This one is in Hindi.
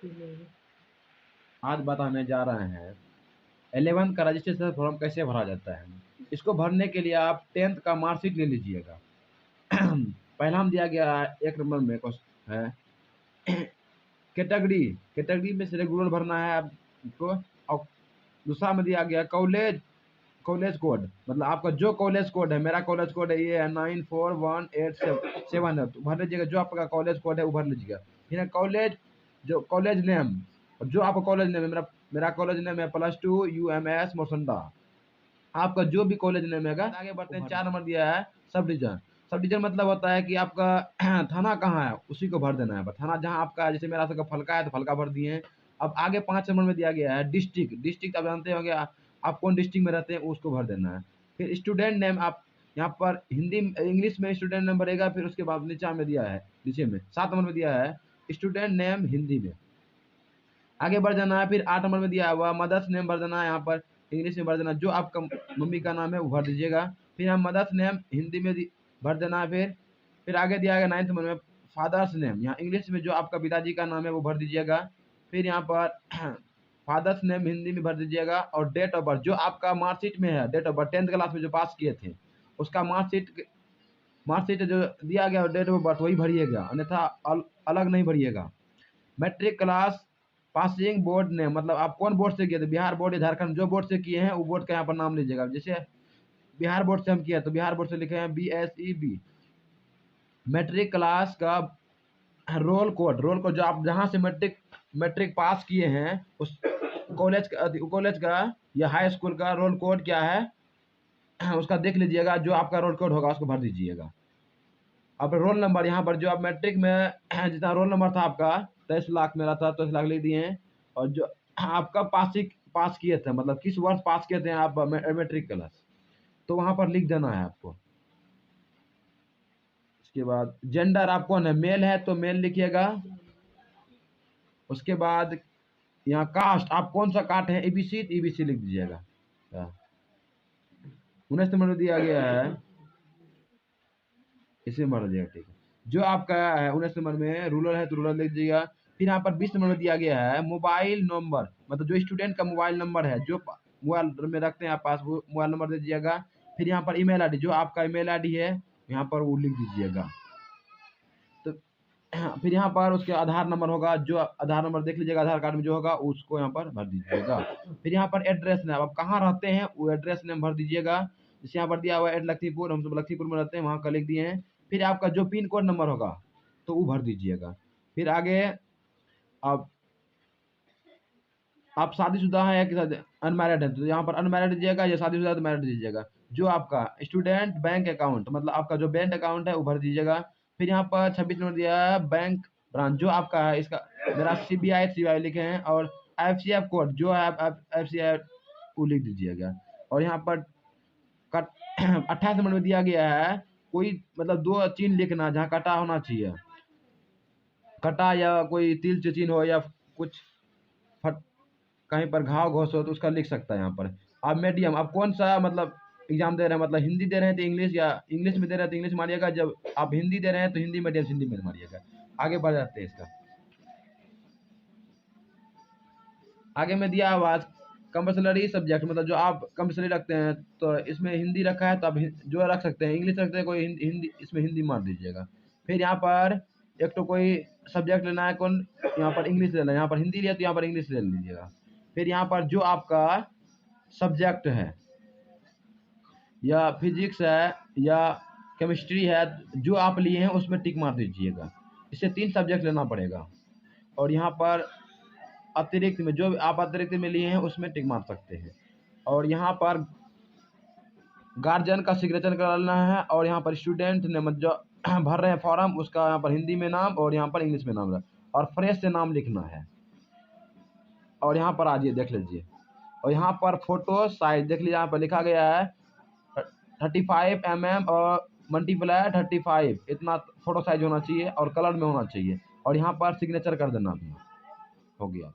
आज बताने जा रहे हैं 11th का रजिस्ट्रेशन फॉर्म कैसे भरा जाता है। इसको भरने के लिए आप 10th का मार्कशीट ले लीजिएगा। पहला हम दिया गया है 1 नंबर में क्वेश्चन है कैटेगरी। कैटेगरी में से रेगुलर भरना है आपको। और दूसरा में दिया गया कॉलेज कोड, मतलब आपका जो कॉलेज कोड है, मेरा कॉलेज कोड है ये है 941877 है, तो भर लीजिएगा जो आपका कॉलेज कोड है वो भर लीजिएगा। फिर है कॉलेज, जो कॉलेज नेम, जो आपका कॉलेज नेम है, मेरा कॉलेज नेम है +2 UMS मोरसंडा। आपका जो भी कॉलेज नेम है। आगे बढ़ते हैं, 4 नंबर दिया है सब डिवीजन। सब डिवीजन मतलब होता है कि आपका थाना कहाँ है उसी को भर देना है। थाना जहाँ आपका, जैसे मेरा सबका फलका है तो फलका भर दिए हैं। अब आगे 5 नंबर में दिया गया है डिस्ट्रिक्ट। डिस्ट्रिक्ट आप जानते होंगे, आप कौन डिस्ट्रिक्ट में रहते हैं उसको भर देना है। फिर स्टूडेंट नेम, आप यहाँ पर हिंदी इंग्लिश में स्टूडेंट नेम भरेगा। फिर उसके बाद नीचे में दिया है, नीचे में 7 नंबर में दिया है स्टूडेंट नेम हिंदी में। आगे बढ़ जाना है। फिर 8 नंबर में दिया हुआ मदर्स नेम भर देना है, यहाँ पर इंग्लिश में भर देना जो आपका मम्मी का नाम है वो भर दीजिएगा। फिर यहाँ मदर्स नेम हिंदी में भर देना है। फिर आगे दिया गया 9th नंबर में फादर्स नेम, यहाँ इंग्लिश में जो आपका पिताजी का नाम है वो भर दीजिएगा। फिर यहाँ पर फादर्स नेम हिंदी में भर दीजिएगा। और डेट ऑफ बर्थ जो आपका मार्कशीट में है, date of birth 10th class में जो पास किए थे उसका मार्कशीट जो दिया गया डेट ऑफ बर्थ वही भरिएगा, अन्यथा अलग नहीं भरिएगा। मैट्रिक क्लास पासिंग बोर्ड ने, मतलब आप कौन बोर्ड से किए थे, बिहार बोर्ड या झारखंड, जो बोर्ड से किए हैं वो बोर्ड का यहाँ पर नाम लीजिएगा। जैसे बिहार बोर्ड से हम किए तो बिहार बोर्ड से लिखे हैं BSEB। मैट्रिक क्लास का रोल कोड जो आप जहाँ से मैट्रिक पास किए हैं उस कॉलेज का या हाई स्कूल का रोल कोड क्या है उसका देख लीजिएगा। जो आपका रोल कोड होगा उसको भर दीजिएगा। अब रोल नंबर, यहाँ पर जो आप मैट्रिक में जितना रोल नंबर था आपका 23 लाख मेरा था, 23 लाख लिख दिए हैं। और जो आपका पास किए थे, मतलब किस वर्ष पास किए थे आप मैट्रिक क्लास, तो वहाँ पर लिख देना है आपको। उसके बाद जेंडर आप कौन है, मेल है तो मेल लिखिएगा। उसके बाद यहाँ कास्ट, आप कौन सा कास्ट है, ABC तो ABC लिख दीजिएगा। 19 नंबर दिया गया है इसे भर दिया, ठीक है। जो आपका है 19 नंबर में रूरल है तो रूरल लिख दीजिएगा। फिर यहाँ पर 20 नंबर में दिया गया है मोबाइल नंबर, मतलब जो स्टूडेंट का मोबाइल नंबर है जो मोबाइल में रखते हैं आप पास, वो मोबाइल नंबर दे दीजिएगा। फिर यहाँ पर ईमेल आईडी, जो आपका ईमेल आईडी है यहाँ पर वो लिख दीजिएगा। तो फिर यहाँ पर उसके आधार नंबर होगा, जो आधार नंबर देख लीजिएगा, आधार कार्ड में जो होगा उसको यहाँ पर भर दीजिएगा। फिर यहाँ पर एड्रेस नेम, आप कहाँ रहते हैं वो एड्रेस नेम भर दीजिएगा। जैसे यहाँ पर दिया हुआ है लखीमपुर, हम सब लखीमपुर में रहते हैं, वहाँ का लिख दिए हैं। फिर आपका जो पिन कोड नंबर होगा तो वो भर दीजिएगा। फिर आगे आप शादीशुदा हैं या अनमैरिड है तो यहाँ पर अनमैरिड दीजिएगा, या शादीशुदा तो मैरिड दीजिएगा। जो आपका स्टूडेंट बैंक अकाउंट, मतलब आपका जो बैंक अकाउंट है वो भर दीजिएगा। फिर यहाँ पर 26 नंबर दिया है बैंक ब्रांच, जो आपका है, इसका मेरा CBI लिखे हैं। और FCF कोड जो है FCI वो लिख दीजिएगा। और यहाँ पर 28 नंबर में दिया गया है कोई, मतलब 2 चिन्ह लिखना जहाँ कटा होना चाहिए, कटा या कोई तिल से चिन्ह हो या कुछ कहीं पर घाव घोष हो तो उसका लिख सकता है। यहाँ पर आप मीडियम, आप कौन सा मतलब एग्जाम दे रहे हैं, मतलब हिंदी दे रहे हैं तो इंग्लिश, या इंग्लिश में दे रहे हैं तो इंग्लिश मारिएगा। जब आप हिंदी दे रहे हैं तो हिंदी मीडियम हिंदी में मारिएगा। आगे बढ़ जाते हैं। इसका आगे में दिया हुआ कंपल्सरी सब्जेक्ट, मतलब जो आप कंपल्सरी रखते हैं, तो इसमें हिंदी रखा है तो आप जो रख सकते हैं, इंग्लिश रखते हैं कोई हिंदी, इसमें हिंदी मार दीजिएगा। फिर यहाँ पर एक तो कोई सब्जेक्ट लेना है, कौन यहाँ पर इंग्लिश लेना है, यहाँ पर हिंदी लिया तो यहाँ पर इंग्लिश ले लीजिएगा। फिर यहाँ पर जो आपका सब्जेक्ट है, या फिजिक्स है या केमिस्ट्री है, जो आप लिए हैं उसमें टिक मार दीजिएगा। इससे 3 सब्जेक्ट लेना पड़ेगा। और यहाँ पर अतिरिक्त में जो आप अतिरिक्त में लिए हैं उसमें टिक मार सकते हैं। और यहाँ पर गार्जियन का सिग्नेचर कराना है। और यहाँ पर स्टूडेंट ने जो भर रहे हैं फॉर्म उसका यहाँ पर हिंदी में नाम और यहाँ पर इंग्लिश में नाम, और फ्रेश से नाम लिखना है। और यहाँ पर आइए देख लीजिए, और यहाँ पर फोटो साइज देख लीजिए, यहाँ पर लिखा गया है 35 mm और मल्टीप्लाई 35, इतना फोटो साइज होना चाहिए और कलर में होना चाहिए। और यहाँ पर सिग्नेचर कर देना, हो गया।